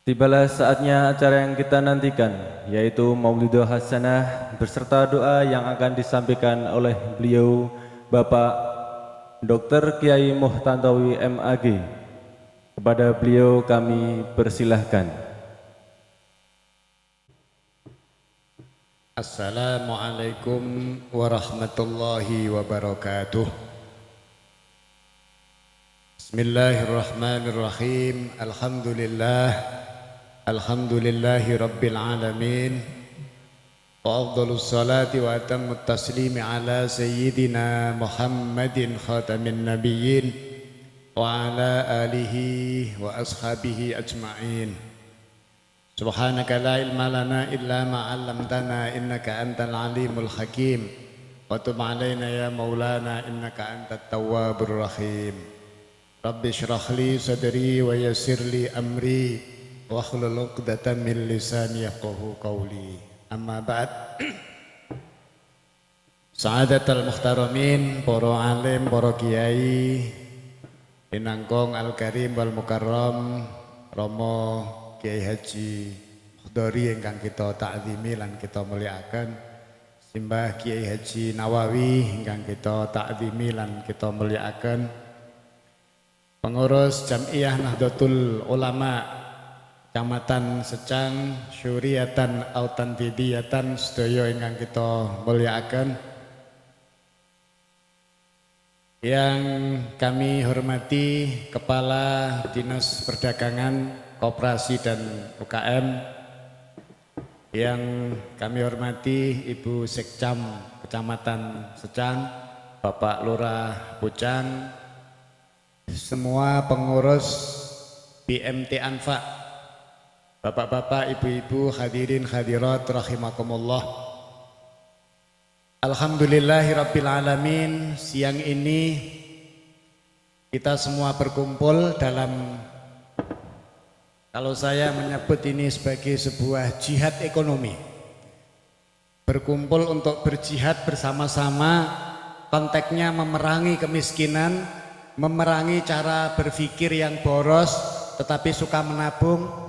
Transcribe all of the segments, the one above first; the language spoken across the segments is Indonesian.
Tibalah saatnya acara yang kita nantikan, yaitu Maulidul Hasanah beserta doa yang akan disampaikan oleh beliau Bapak Dr. Kiai Muhtantowi MAG. Kepada beliau kami persilahkan. Assalamualaikum warahmatullahi wabarakatuh. Bismillahirrahmanirrahim. Alhamdulillahi rabbil alamin. Wa afdhalus salati wa atammut taslimi ala sayyidina Muhammadin khatamin nabiyyin wa ala alihi wa ashabihi ajma'in. Subhanaka la ilma lana illa ma 'allamtana innaka antal alimul hakim. Wa tub 'alaina ya maulana innaka antat tawwabur rahim. Rabbi shrah li sadri wa yassir li amri wa hlul 'uqdatam min lisani yafqahu qawli. Amma ba'd. Sa'adatul muhtaramin, para alim, para kiai, pinangkong al-karim wal mukarram, Romo Kiai Haji Mukhdari ingkang kita ta'zimi lan kita mulyakaken, Simbah Kiai Haji Nawawi ingkang kita ta'zimi lan kita mulyakaken, pengurus Jam'iyah Nahdlatul Ulama Kecamatan Secang, Syuriatan Autantidiyatan sedaya ingkang kita mulyakaken, yang kami hormati Kepala Dinas Perdagangan, Koperasi dan UKM, yang kami hormati Ibu Sekcam Kecamatan Secang, Bapak Lurah Pucang, semua pengurus BMT Anfa, bapak-bapak, ibu-ibu, hadirin hadirat rahimakumullah. Alhamdulillahirabbil alamin, siang ini kita semua berkumpul dalam, kalau saya menyebut ini sebagai sebuah jihad ekonomi, berkumpul untuk berjihad bersama-sama, konteksnya memerangi kemiskinan, memerangi cara berpikir yang boros tetapi suka menabung.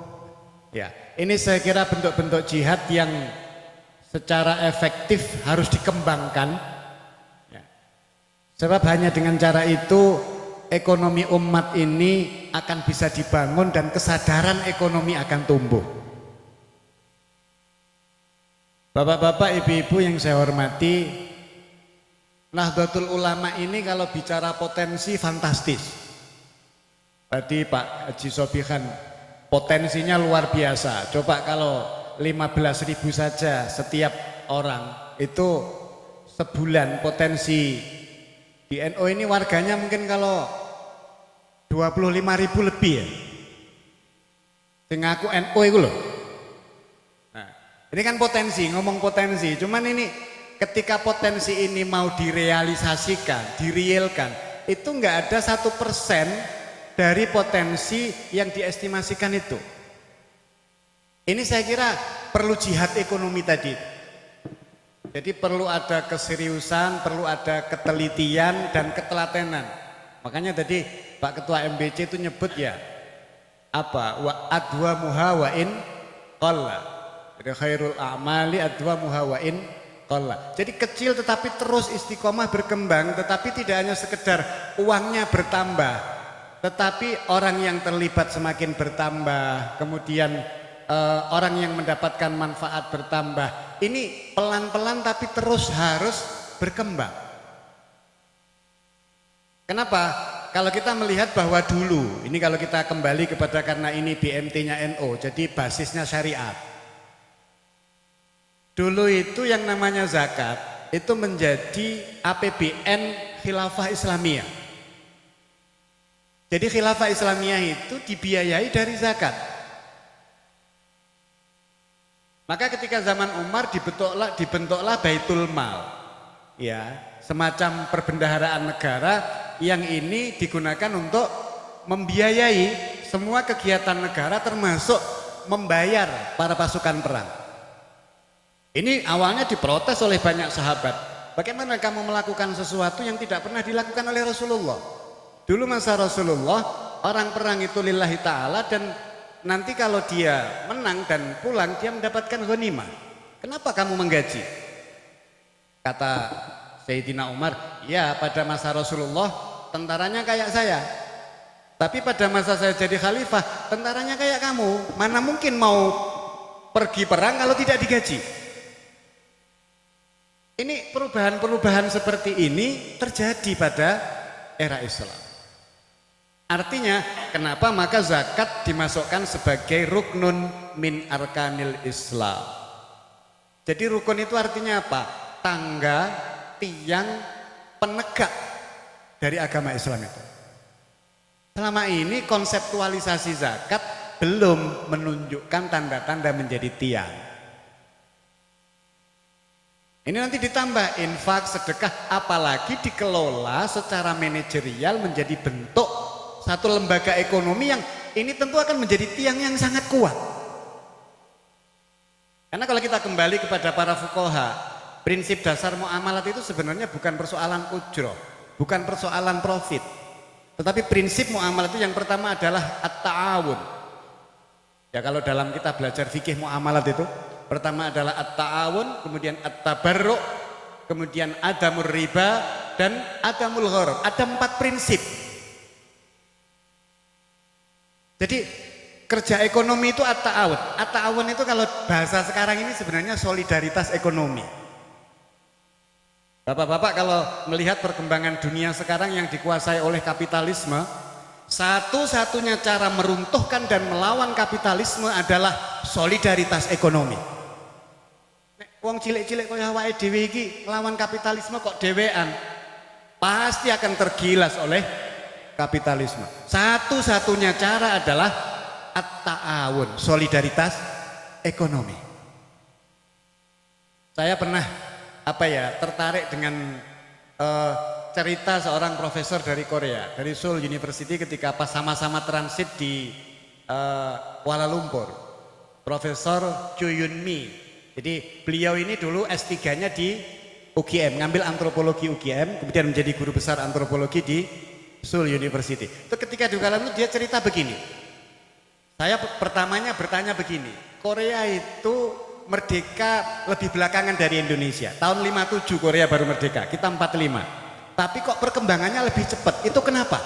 Ya, ini saya kira bentuk-bentuk jihad yang secara efektif harus dikembangkan. Ya. Sebab hanya dengan cara itu ekonomi umat ini akan bisa dibangun dan kesadaran ekonomi akan tumbuh. Bapak-bapak, ibu-ibu yang saya hormati, Nahdlatul Ulama ini kalau bicara potensi fantastis. Tadi Pak Haji Sobihan, potensinya luar biasa. Coba kalau 15.000 saja setiap orang, itu sebulan potensi di NU ini warganya mungkin kalau 25.000 lebih ya. Sing ngaku NU itu loh. Nah, ini kan potensi, ngomong potensi. Cuman ini ketika potensi ini mau direalisasikan, direalkan, itu enggak ada 1% dari potensi yang diestimasikan itu. Ini saya kira perlu jihad ekonomi tadi. Jadi perlu ada keseriusan, perlu ada ketelitian dan ketelatenan. Makanya tadi Pak Ketua MBC itu nyebut ya, apa? Wa adwamuha wa in qalla. Jadi khairul a'mali adwamuha wa in qalla. Jadi kecil tetapi terus istiqomah berkembang, tetapi tidak hanya sekedar uangnya bertambah, tetapi orang yang terlibat semakin bertambah, kemudian orang yang mendapatkan manfaat bertambah. Ini pelan-pelan tapi terus harus berkembang. Kenapa? Kalau kita melihat bahwa dulu, ini kalau kita kembali kepada, karena ini BMT-nya NU, jadi basisnya syariat. Dulu itu yang namanya zakat, itu menjadi APBN Khilafah Islamiyah. Jadi Khilafah Islamiyah itu dibiayai dari zakat. Maka ketika zaman Umar dibentuklah Baitul Mal, ya, semacam perbendaharaan negara yang ini digunakan untuk membiayai semua kegiatan negara termasuk membayar para pasukan perang. Ini awalnya diprotes oleh banyak sahabat. Bagaimana kamu melakukan sesuatu yang tidak pernah dilakukan oleh Rasulullah? Dulu masa Rasulullah Orang perang itu lillahi ta'ala dan nanti kalau dia menang dan pulang dia mendapatkan ghanimah. Kenapa kamu menggaji? Kata Sayyidina Umar, ya pada masa Rasulullah tentaranya kayak saya. Tapi pada masa saya jadi khalifah tentaranya kayak kamu. Mana mungkin mau pergi perang kalau tidak digaji? Ini perubahan-perubahan seperti ini terjadi pada era Islam. Artinya kenapa maka zakat dimasukkan sebagai ruknun min arkanil Islam. Jadi rukun itu artinya apa? Tangga, tiang, penegak dari agama Islam itu. Selama ini konseptualisasi zakat belum menunjukkan tanda-tanda menjadi tiang. Ini nanti ditambah infak, sedekah, apalagi dikelola secara manajerial menjadi bentuk satu lembaga ekonomi yang ini tentu akan menjadi tiang yang sangat kuat. Karena kalau kita kembali kepada para fuqaha, prinsip dasar muamalat itu sebenarnya bukan persoalan ujroh, bukan persoalan profit. Tetapi prinsip muamalat itu yang pertama adalah at-ta'awun. Ya kalau dalam kita belajar fikih muamalat itu, pertama adalah at-ta'awun, kemudian at-tabarru', kemudian adamur riba dan adamul gharar. Ada 4 prinsip. Jadi kerja ekonomi itu at-ta'awun. At-ta'awun itu kalau bahasa sekarang ini sebenarnya solidaritas ekonomi. Bapak-bapak kalau melihat perkembangan dunia sekarang yang dikuasai oleh kapitalisme, satu-satunya cara meruntuhkan dan melawan kapitalisme adalah solidaritas ekonomi. Nek wong cilik-cilik kaya awake dhewe iki nglawan kapitalisme kok dhewean, pasti akan tergilas oleh kapitalisme. Satu-satunya cara adalah at-ta'awun, solidaritas ekonomi. Saya pernah tertarik dengan cerita seorang profesor dari Korea, dari Seoul University ketika pas sama-sama transit di Kuala Lumpur. Profesor Chu Yun Mi. Jadi beliau ini dulu S3-nya di UGM, ngambil antropologi UGM, kemudian menjadi guru besar antropologi di Seoul University. Itu ketika di Kuala Lumpur dia cerita begini. Saya pertamanya bertanya begini, Korea itu merdeka lebih belakangan dari Indonesia. Tahun 57 Korea baru merdeka, kita 45. Tapi kok perkembangannya lebih cepat, itu kenapa?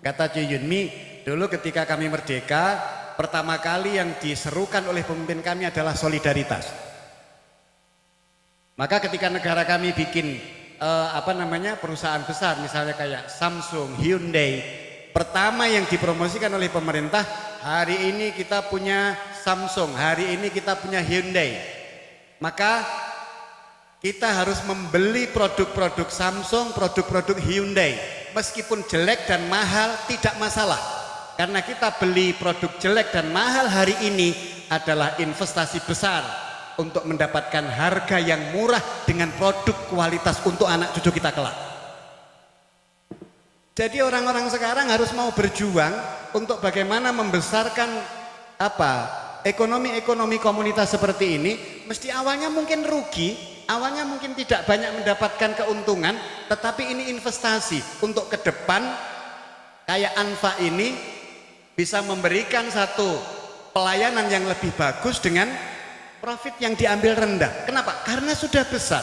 Kata Chu Yun Mi, dulu ketika kami merdeka, pertama kali yang diserukan oleh pemimpin kami adalah solidaritas. Maka ketika negara kami bikin perusahaan besar, misalnya kayak Samsung, Hyundai, pertama yang dipromosikan oleh pemerintah, hari ini kita punya Samsung, hari ini kita punya Hyundai. Maka kita harus membeli produk-produk Samsung, produk-produk Hyundai. Meskipun jelek dan mahal tidak masalah. Karena kita beli produk jelek dan mahal hari ini adalah investasi besar untuk mendapatkan harga yang murah dengan produk kualitas untuk anak cucu kita kelak. Jadi orang-orang sekarang harus mau berjuang untuk bagaimana membesarkan ekonomi-ekonomi komunitas seperti ini. Mesti awalnya mungkin rugi, awalnya mungkin tidak banyak mendapatkan keuntungan, tetapi ini investasi untuk ke depan. Kayak Anfa ini bisa memberikan satu pelayanan yang lebih bagus dengan profit yang diambil rendah. Kenapa? Karena sudah besar.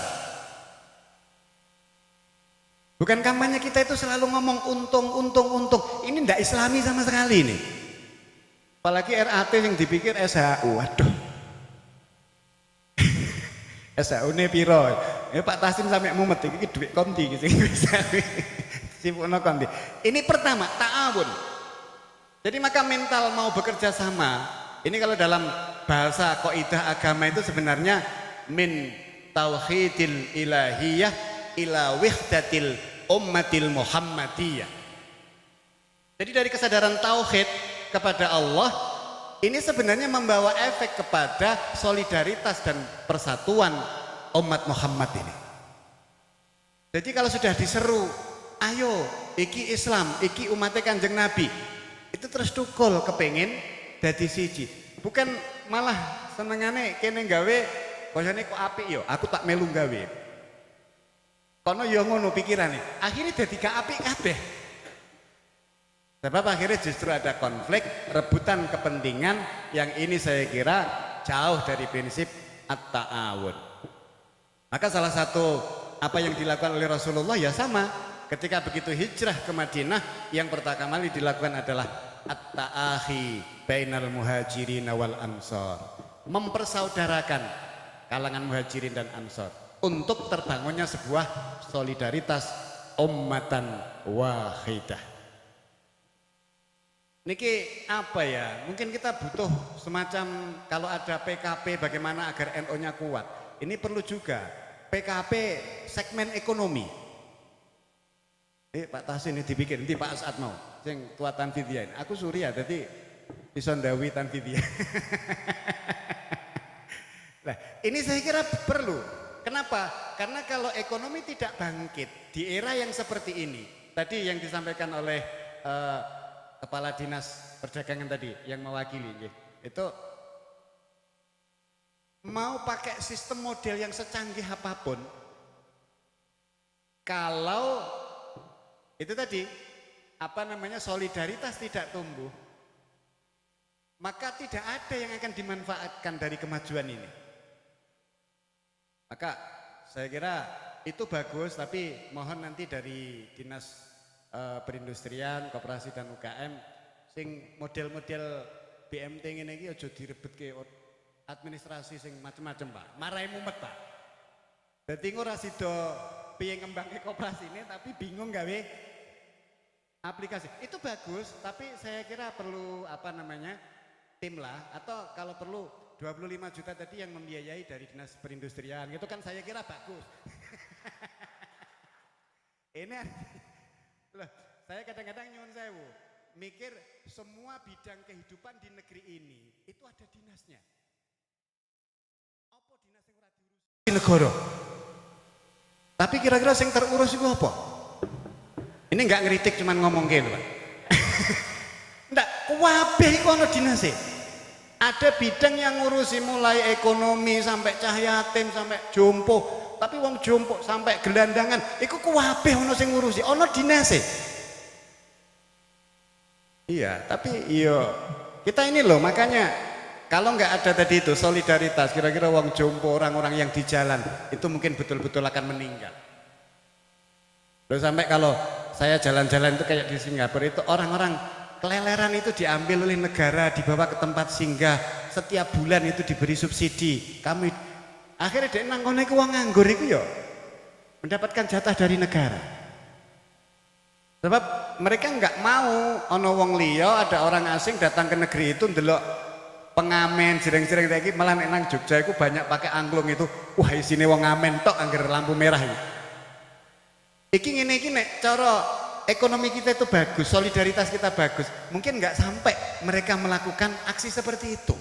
Bukan kampanye kita itu selalu ngomong untung. Ini tidak islami sama sekali nih. Apalagi RAT yang dipikir SHU. Waduh. SHU ini piro. Pak Tasim sampai mumet ini duit konti. Ini pertama, ta'awun. Jadi maka mental mau bekerja sama. Ini kalau dalam bahasa kaidah agama itu sebenarnya min tauhidil ilahiyah ila wihdatil ummatil muhammadiyah. Jadi dari kesadaran tauhid kepada Allah ini sebenarnya membawa efek kepada solidaritas dan persatuan umat Muhammad ini. Jadi kalau sudah diseru, ayo iki Islam, iki umatnya Kanjeng Nabi, itu terus tukul kepengen dadi siji. Bukan malah senengane kene gawe kayane kok apik yo, aku tak melu gawe. Kono yo ngono pikirane. Akhirnya dadi gak apik kabeh. Sebab akhirnya justru ada konflik, rebutan kepentingan yang ini saya kira jauh dari prinsip at-ta'awun. Maka salah satu apa yang dilakukan oleh Rasulullah ya sama. Ketika begitu hijrah ke Madinah, yang pertama kali dilakukan adalah at-ta'akhi bainal muhajirin wal ansor. Mempersaudarakan kalangan muhajirin dan ansor untuk terbangunnya sebuah solidaritas ummatan wahidah. Niki apa ya? Mungkin kita butuh semacam kalau ada PKP bagaimana agar NU-nya kuat. Ini perlu juga PKP segmen ekonomi. Pak Tasin ini dibikin, nanti Pak Asad mau. Sing tua Tanfidia ini. Aku Surya, jadi Isondawi Tanfidia. Nah, ini saya kira perlu. Kenapa? Karena kalau ekonomi tidak bangkit di era yang seperti ini, tadi yang disampaikan oleh Kepala Dinas Perdagangan tadi yang mewakili, itu mau pakai sistem model yang secanggih apapun, kalau itu tadi solidaritas tidak tumbuh, maka tidak ada yang akan dimanfaatkan dari kemajuan ini. Maka saya kira itu bagus, tapi mohon nanti dari Dinas Perindustrian, Koperasi dan UKM sing model-model BMT ngene iki aja direbetke administrasi sing macem-macem, Pak. Marahi mumet, Pak. Dadi ora sida piye ngembangke koperasi ini tapi bingung gawe aplikasi. Itu bagus, tapi saya kira perlu tim lah, atau kalau perlu 25 juta tadi yang membiayai dari Dinas Perindustrian. Itu kan saya kira bagus. Ini loh, saya kadang-kadang nyuwun sewu, mikir semua bidang kehidupan di negeri ini itu ada dinasnya. Apa dinas yang ora diurus di negara? Tapi kira-kira yang terurus itu apa? Ini enggak ngeritik, cuman ngomong gitu, Pak. Enggak, kabeh iku ana dinase. Ada bidang yang ngurusi mulai ekonomi sampai cah yatim sampai jompo. Tapi wong jompo sampai gelandangan, iku kabeh ana sing ngurusi, ana dinase. Iya, tapi kita ini loh, makanya kalau nggak ada tadi itu solidaritas, kira-kira wong jompo, orang-orang yang di jalan itu mungkin betul-betul akan meninggal. Loh, sampai kalau saya jalan-jalan itu kayak di Singapura itu orang-orang keleleran itu diambil oleh negara, dibawa ke tempat singgah, setiap bulan itu diberi subsidi. Akhirnya dia nangkone ku wong nganggur iku ya mendapatkan jatah dari negara. Sebab mereka nggak mau ono wong liya, ada orang asing datang ke negeri itu ndelok pengamen jireng-jireng lagi, malah nek nang Jogja iku banyak pakai angklung itu. Wah, isine wong ngamen tok angger lampu merah iki. Iki ngene iki nek cara ekonomi kita itu bagus, solidaritas kita bagus, mungkin nggak sampai mereka melakukan aksi seperti itu.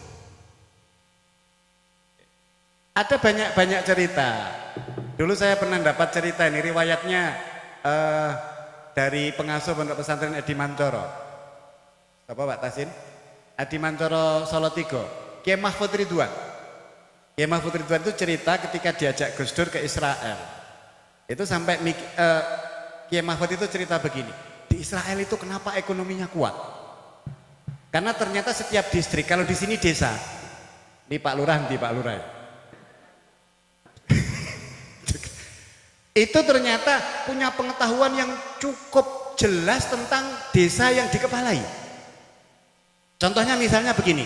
Ada banyak cerita. Dulu saya pernah dapat cerita ini, riwayatnya dari pengasuh Pondok Pesantren Edi Mancoro. Apa Pak Tasin? Edi Mancoro Solotigo. Kiai Mahfud Ridwan. Kiai Mahfud Ridwan itu cerita ketika diajak Gus Dur ke Israel. Itu sampai Kiai Mahfud itu cerita begini. Di Israel itu kenapa ekonominya kuat? Karena ternyata setiap distrik, kalau di sini desa, di Pak Lurah, itu ternyata punya pengetahuan yang cukup jelas tentang desa yang dikepalai. Contohnya misalnya begini,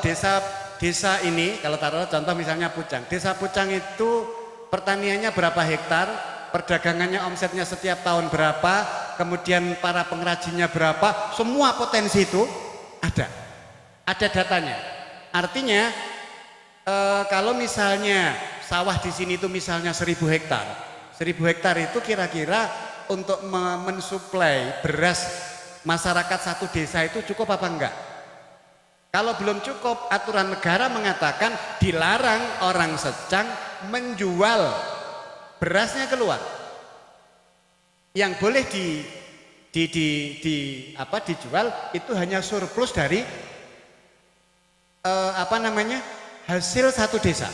desa ini kalau taruh contoh misalnya Pucang, desa Pucang itu pertaniannya berapa hektar, perdagangannya omsetnya setiap tahun berapa, kemudian para pengrajinnya berapa, semua potensi itu ada datanya. Artinya kalau misalnya sawah di sini itu misalnya 1000 hektar. 1000 hektar itu kira-kira untuk mensuplai beras masyarakat satu desa itu cukup apa enggak? Kalau belum cukup, aturan negara mengatakan dilarang orang Secang menjual berasnya keluar. Yang boleh dijual itu hanya surplus dari hasil satu desa.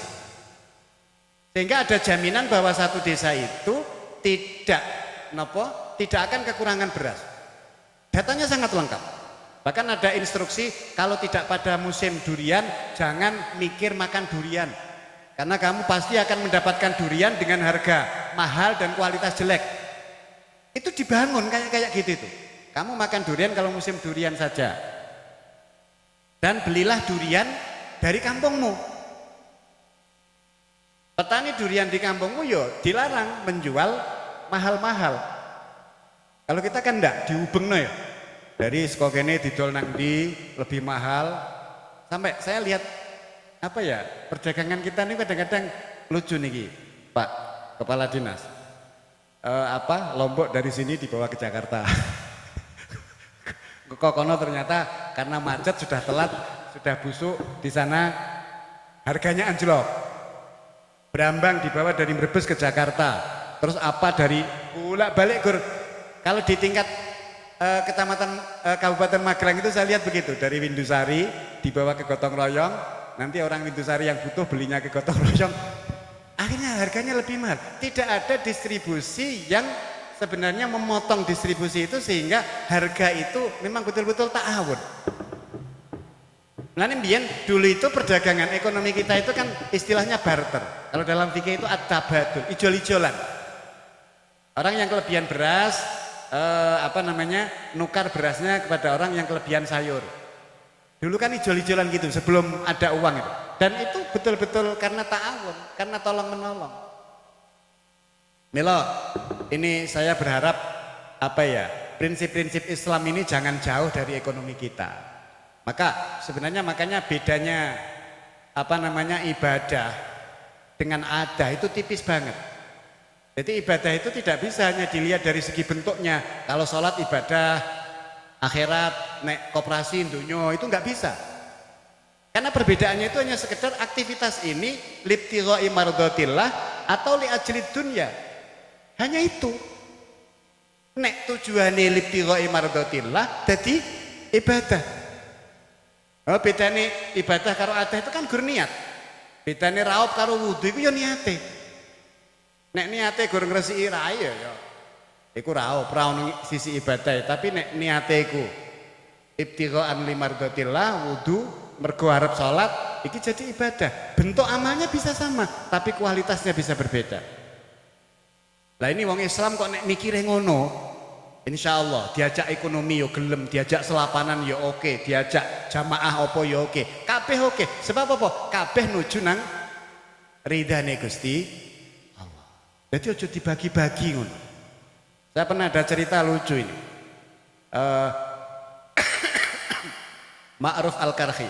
Sehingga ada jaminan bahwa satu desa itu tidak akan kekurangan beras. Datanya sangat lengkap. Bahkan ada instruksi kalau tidak pada musim durian jangan mikir makan durian. Karena kamu pasti akan mendapatkan durian dengan harga mahal dan kualitas jelek. Itu dibangun kayak gitu itu. Kamu makan durian kalau musim durian saja. Dan belilah durian dari kampungmu. Petani durian di kampungmu yo dilarang menjual mahal-mahal. Kalau kita kan enggak diubengno ya. Dari skokene didol nang ndi lebih mahal. Sampai saya lihat apa ya, perdagangan kita ini kadang-kadang lucu nih Pak Kepala Dinas. Lombok dari sini dibawa ke Jakarta. Kokono ternyata karena macet sudah telat, sudah busuk di sana harganya anjlok. Brambang dibawa dari Brebes ke Jakarta. Terus apa dari bolak-balik Gur. Kalau di tingkat kecamatan Kabupaten Magelang itu saya lihat begitu, dari Windusari dibawa ke Gotong Royong, nanti orang Windusari yang butuh belinya ke Gotong Royong, akhirnya harganya lebih mahal. Tidak ada distribusi yang sebenarnya memotong distribusi itu sehingga harga itu memang betul-betul ta'awun. Nah ini dulu itu perdagangan ekonomi kita itu kan istilahnya barter. Kalau dalam fikih itu at-tabadul, ijol-ijolan. Orang yang kelebihan beras nukar berasnya kepada orang yang kelebihan sayur. Dulu kan ijol-ijolan gitu sebelum ada uang itu. Dan itu betul-betul karena ta'awun, karena tolong menolong. Milo, ini saya berharap prinsip-prinsip Islam ini jangan jauh dari ekonomi kita. Makanya bedanya ibadah dengan adah itu tipis banget. Jadi ibadah itu tidak bisa hanya dilihat dari segi bentuknya. Kalau sholat ibadah, akhirat, nek koperasi, dunia itu nggak bisa. Karena perbedaannya itu hanya sekedar aktivitas ini libtigha'i mardatillah atau li ajlid dunya. Hanya itu. Nek tujuannya libtigha'i mardatillah jadi ibadah. Bedane ibadah karo adah itu kan gur niat. Bedane raup karo wudu itu ya niate. Nek niate gur ngresiki rai ya iku ra ono sisi ibadah, tapi nek niate iku ibtigha'an limardatillah, wudu mergo arep salat, iki jadi ibadah. Bentuk amalnya bisa sama, tapi kualitasnya bisa berbeda. Lah ini wong Islam kok nek mikire ngono, insyaallah diajak ekonomi yo gelem, diajak selapanan yo oke, diajak jamaah opo yo oke. Kabeh oke. Sebab apa? Kabeh nuju nang ridane Gusti. Jadi ojo dibagi-bagi ngono. Saya pernah ada cerita lucu ini. Ma'ruf Al-Karhi.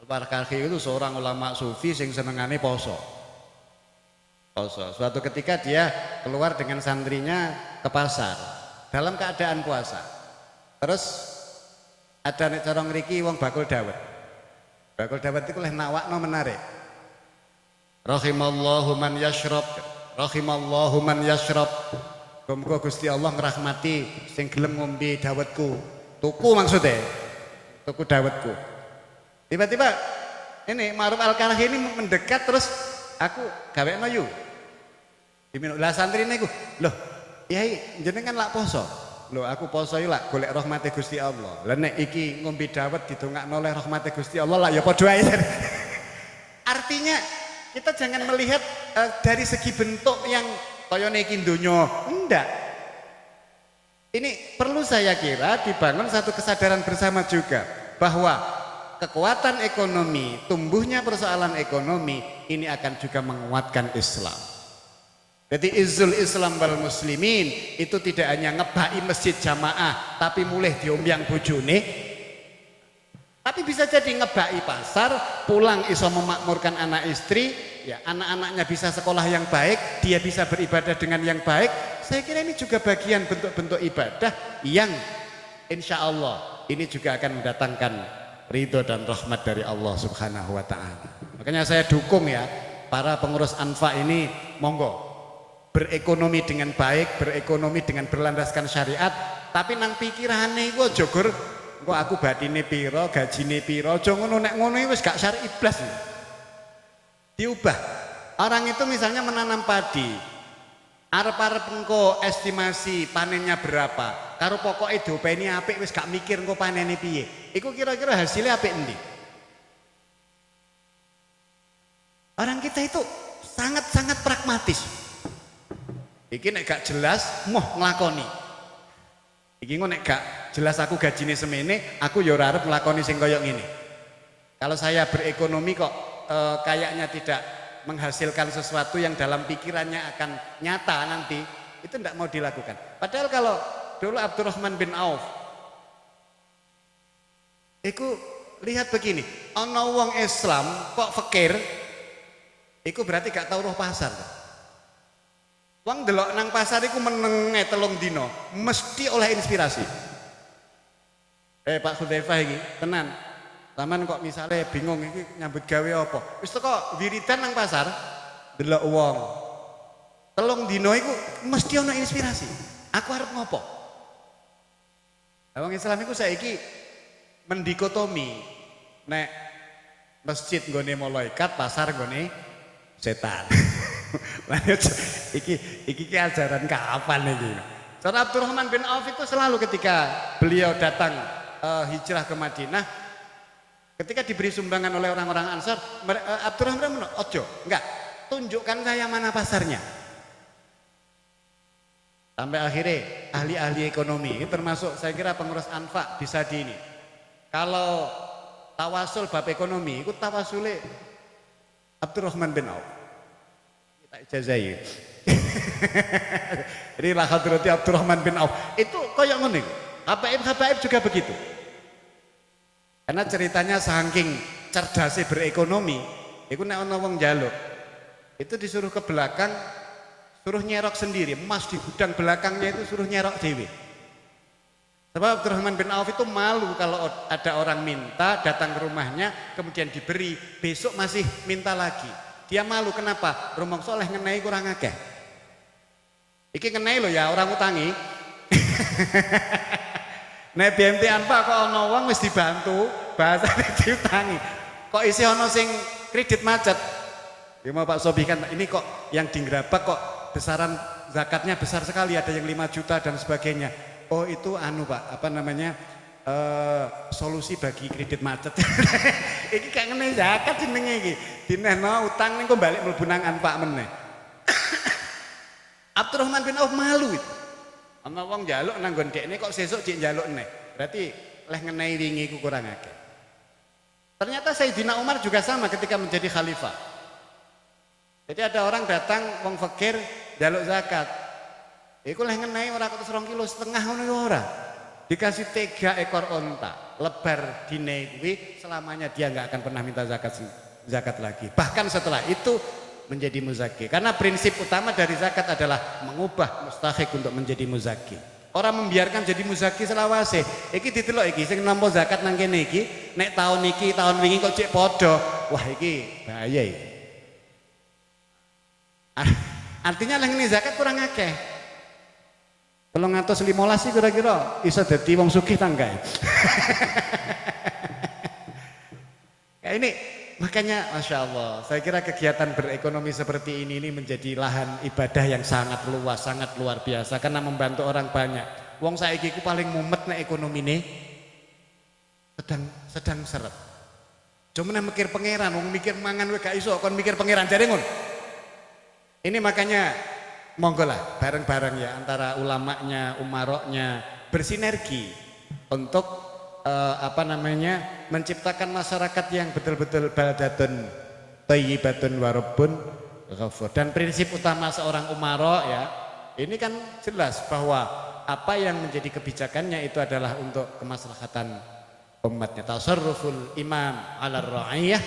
Al-Karhi itu seorang ulama sufi yang senengane poso. Suatu ketika dia keluar dengan santrinya ke pasar dalam keadaan puasa. Terus ada nek cara ngriki wong bakul dawet. Bakul dawet itu leh nawakno menarik. Rahimallahu man yashrab, rahimallahu man yashrab. Muga Gusti Allah ngrahmati sing gelem ngombe dawetku. Tuku maksudnya, tuku dawetku. Tiba-tiba ini Ma'ruf Al-Karhi ini mendekat, terus aku gawekno yu. Diminum lah santrine iku. Loh, Yai jenengan lak poso. Loh, aku poso yu lak golek rahmate Gusti Allah. Lah nek iki ngombe dawet didongakno oleh rahmate Gusti Allah lak ya padha ae. Artinya kita jangan melihat dari segi bentuk yang koyone iki donya. Enggak. Ini perlu saya kira dibangun satu kesadaran bersama juga bahwa kekuatan ekonomi, tumbuhnya persoalan ekonomi ini akan juga menguatkan Islam. Jadi izzul Islam wal muslimin itu tidak hanya ngebaki masjid jamaah tapi mulih diombyang bojone. Tapi bisa jadi ngebaki pasar, pulang iso memakmurkan anak istri, ya anak-anaknya bisa sekolah yang baik, dia bisa beribadah dengan yang baik. Saya kira ini juga bagian bentuk-bentuk ibadah yang insya Allah ini juga akan mendatangkan ridho dan rahmat dari Allah Subhanahu wa ta'ala. Makanya saya dukung ya para pengurus Anfa ini, monggo berekonomi dengan baik, berekonomi dengan berlandaskan syariat, tapi nang pikirane iku aja gur kok aku batine piro, gajine piro, aja ngono, nek ngono wis gak syar'i blas. Diubah. Orang itu misalnya menanam padi. Arep-arep engko estimasi panennya berapa? Karo pokoke diopeni apik wis gak mikir engko panene piye. Iku kira-kira hasilnya apik endi? Orang kita itu sangat-sangat pragmatis. Iki nek gak jelas moh nglakoni. Iki nek gak jelas aku gajine semene, aku ya ora arep nglakoni sing kaya ngene. Kalau saya berekonomi kok kayaknya tidak menghasilkan sesuatu yang dalam pikirannya akan nyata nanti, itu tidak mau dilakukan. Padahal kalau dulu Abdurrahman bin Auf itu lihat begini, ana wong Islam kok fakir, itu berarti gak tahu roh pasar. Wong delok nang pasar iku menenge 3 dino, mesti oleh inspirasi. Pak Hudzaifah iki, tenan. Taman kok misalnya bingung iki nyambut gawe apa? Wis teko wiridan nang pasar, delok wong. 3 dino iku mesti ana inspirasi. Aku arep ngopo? Wong Islam iku saiki mendikotomi. Nek masjid nggone malaikat, pasar nggone setan. iki ajaran kapan iki? Cara Abdurrahman bin Auf itu selalu ketika beliau datang hijrah ke Madinah, ketika diberi sumbangan oleh orang-orang Ansar, Abdurrahman bin Auf, ojo, enggak, tunjukkan saya mana pasarnya. Sampai akhirnya ahli-ahli ekonomi, termasuk saya kira pengurus Anfa bisa di ini. Kalau tawasul bab ekonomi, itu tawasulnya Abdurrahman bin Auf. Ijazai. Jadi lah hadrati Abdurrahman bin Auf itu koyok ngono. Habaib juga begitu. Karena ceritanya saking cerdasnya berekonomi, itu nek ana wong njaluk, itu disuruh ke belakang, suruh nyerok sendiri, emas di gudang belakangnya itu suruh nyerok dewe. Sebab Abdurrahman bin Auf itu malu kalau ada orang minta datang ke rumahnya kemudian diberi, besok masih minta lagi. Dia malu, kenapa? Rumangsa oleh ngenai kurang akeh. Iki ngenai lo ya orang utangi. Nek BMT Anfa kok ana wong wis dibantu, bahasane diutangi. Kok isi ana sing kredit macet. Ya mau Pak Sobi kan ini kok yang digerabak kok besaran zakatnya besar sekali, ada yang 5 juta dan sebagainya. Oh itu anu Pak, apa namanya? Solusi bagi kredit macet. Iki gak ngene zakat jenenge iki. Dinehno utang ning kok balik mlebu nang Anfa meneh. Abdurrahman bin Auf malu itu. Ana wong njaluk nang nggon dekne kok sesuk cek njaluk neh. Berarti leh ngenai wingi ku kurang akeh. Ternyata Sayyidina Umar juga sama ketika menjadi khalifah. Jadi ada orang datang wong fakir njaluk zakat. Iku leh ngenai ora kok 2,5 kilo ngono ora. Dikasih 3 ekor onta, lebar dine kuwi selamanya dia nggak akan pernah minta zakat lagi. Bahkan setelah itu menjadi muzaki. Karena prinsip utama dari zakat adalah mengubah mustahik untuk menjadi muzaki. Orang membiarkan jadi muzaki selawase. Iki ditelok iki sing nampa zakat nang kene iki, nek tahun iki tahun wingi kok cek padha. Wah iki bahaya iki. Artinya leh ngene zakat kurang akeh. 315 sih kira-kira bisa dadi wong sugih tangga. Kayak ini makanya Masya Allah saya kira kegiatan berekonomi seperti ini menjadi lahan ibadah yang sangat luas, sangat luar biasa karena membantu orang banyak. Wong saiki ku paling mumet nek ekonomi ini sedang seret. Cuma mikir pangeran, wong mikir mangan wae gak iso kon mikir pangeran jare ngono. Ini makanya monggo lah bareng-bareng ya antara ulamanya, umaroknya bersinergi untuk menciptakan masyarakat yang betul-betul baldatun thayyibatun wa rabbun ghafur. Dan prinsip utama seorang umarok ya, ini kan jelas bahwa apa yang menjadi kebijakannya itu adalah untuk kemaslahatan umatnya. Tasarruful imam 'ala ar-ra'iyah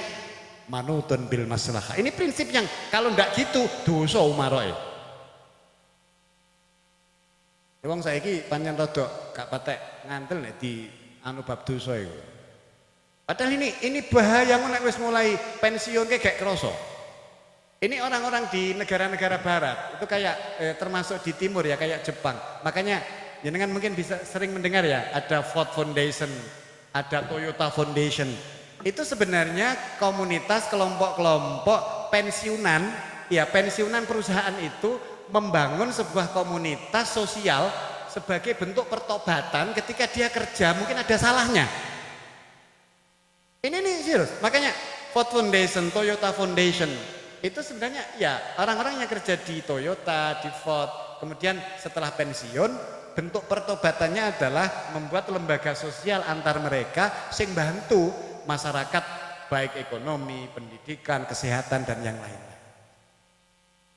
manutun bil maslahah. Ini prinsip yang kalau ndak gitu dosa umarok ya. Wong saiki pancen rada gak patek ngantel nek di anu bab dosa iku. Padahal ini bahaya nek wis mulai pensiun kayak gak kroso. Ini orang-orang di negara-negara barat itu kayak termasuk di timur ya kayak Jepang. Makanya jenengan mungkin bisa sering mendengar ya ada Ford Foundation, ada Toyota Foundation. Itu sebenarnya komunitas kelompok-kelompok pensiunan, ya pensiunan perusahaan itu membangun sebuah komunitas sosial sebagai bentuk pertobatan ketika dia kerja mungkin ada salahnya. Ini nih serius, makanya Ford Foundation, Toyota Foundation itu sebenarnya ya orang-orang yang kerja di Toyota, di Ford, kemudian setelah pensiun bentuk pertobatannya adalah membuat lembaga sosial antar mereka sing bantu masyarakat baik ekonomi, pendidikan, kesehatan dan yang lainnya.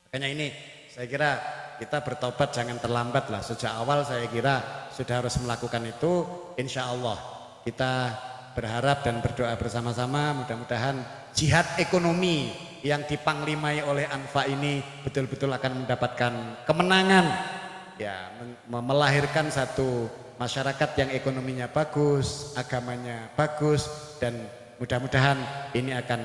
Makanya ini saya kira kita bertobat jangan terlambat lah, sejak awal saya kira sudah harus melakukan itu. Insya Allah kita berharap dan berdoa bersama-sama mudah-mudahan jihad ekonomi yang dipanglimai oleh Anfa ini betul-betul akan mendapatkan kemenangan, ya, melahirkan satu masyarakat yang ekonominya bagus, agamanya bagus, dan mudah-mudahan ini akan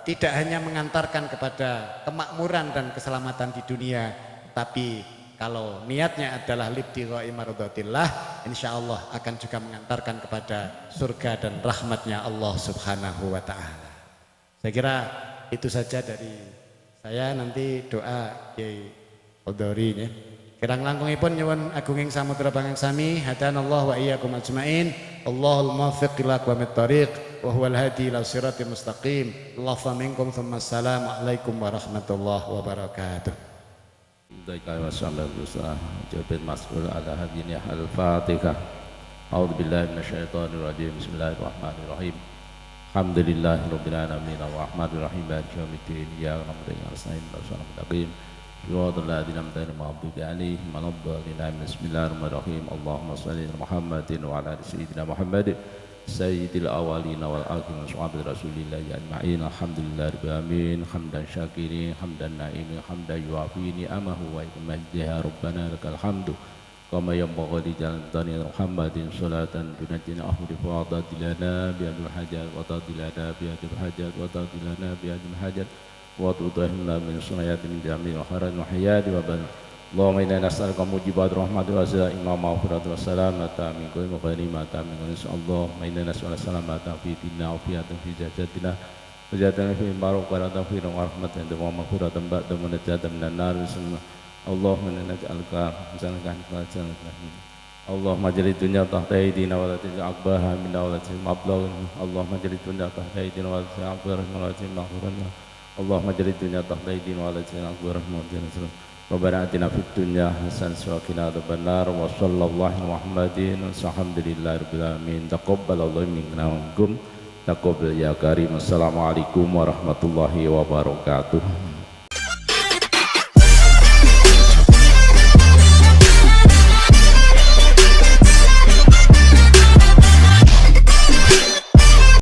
tidak hanya mengantarkan kepada kemakmuran dan keselamatan di dunia, tapi kalau niatnya adalah libtigha'i mardhatillah, insya Allah akan juga mengantarkan kepada surga dan rahmatnya Allah Subhanahu wa ta'ala. Saya kira itu saja dari saya. Nanti doa Kiai Odori ya. Kirang langkungipun nyuwun agunging samudra pangang sami, hadanallahu wa iyyakum ajmain. Allahul muwaffiq ila aqwamit thoriq wa huwal hadi ila siratal mustaqim. Allahu minkum tsumma assalamu alaikum warahmatullahi wabarakatuh. Baiklah, wassalamualaikum jabir mas'ul ala hadini al-fatihah. A'udzubillahi minasyaitonirrajim. Bismillahirrahmanirrahim. Alhamdulillahirabbil alamin arrahmanir rahim maliki yaumiddin iyyaka na'budu wa iyyaka nasta'in ihdinas siratal صراط الذين أنعمت عليهم غير المغضوب عليهم ولا الضالين. بسم الله الرحمن الرحيم. اللهم صل على محمد وعلى آل سيدنا محمد سيد الأولين والآخرين وصحابة رسول الله أجمعين. الحمد لله رب العالمين حمدا شاكرين حمدا نعيما حمدا يوافي نعمه ويمجدها ربنا لك الحمد كما ينبغي لجلال محمد صلاة تنجينا أحمد فاضت لنا بهذه الحاجات وتأتي لنا بهذه الحاجات وتأتي لنا بهذه الحاجات وتطهرنا من صنايات من جميع الخيرات والحياة وبل. اللهم إنا نسألك موجبات رحمة وسائل مغفرة والسلامة من كل مغنمة من كل نسأل الله إنا نسأل السلامة في ديننا وفيات في جسدنا وجاتنا في بارك في ورحمة ومغفرة بعد ونجاة من النار. اللهم إنا نسألك اللهم اجعل الدنيا تحت أيدينا ولا تجعل أكبرها منا ولا تجعل مبلغنا. اللهم اجعل الدنيا تحت أيدينا ولا تجعل أكبرها ولا تجعل مغفرنا. اللهم اجعل الدنيا تحت أيدينا ولا تجعل أكبرها ولا تجعل. ربنا آتنا في الدنيا حسنة وقنا عذاب النار. وصلى الله على محمد والحمد لله رب العالمين. تقبل الله منا ومنكم. تقبل يا كريم. السلام عليكم ورحمة الله وبركاته.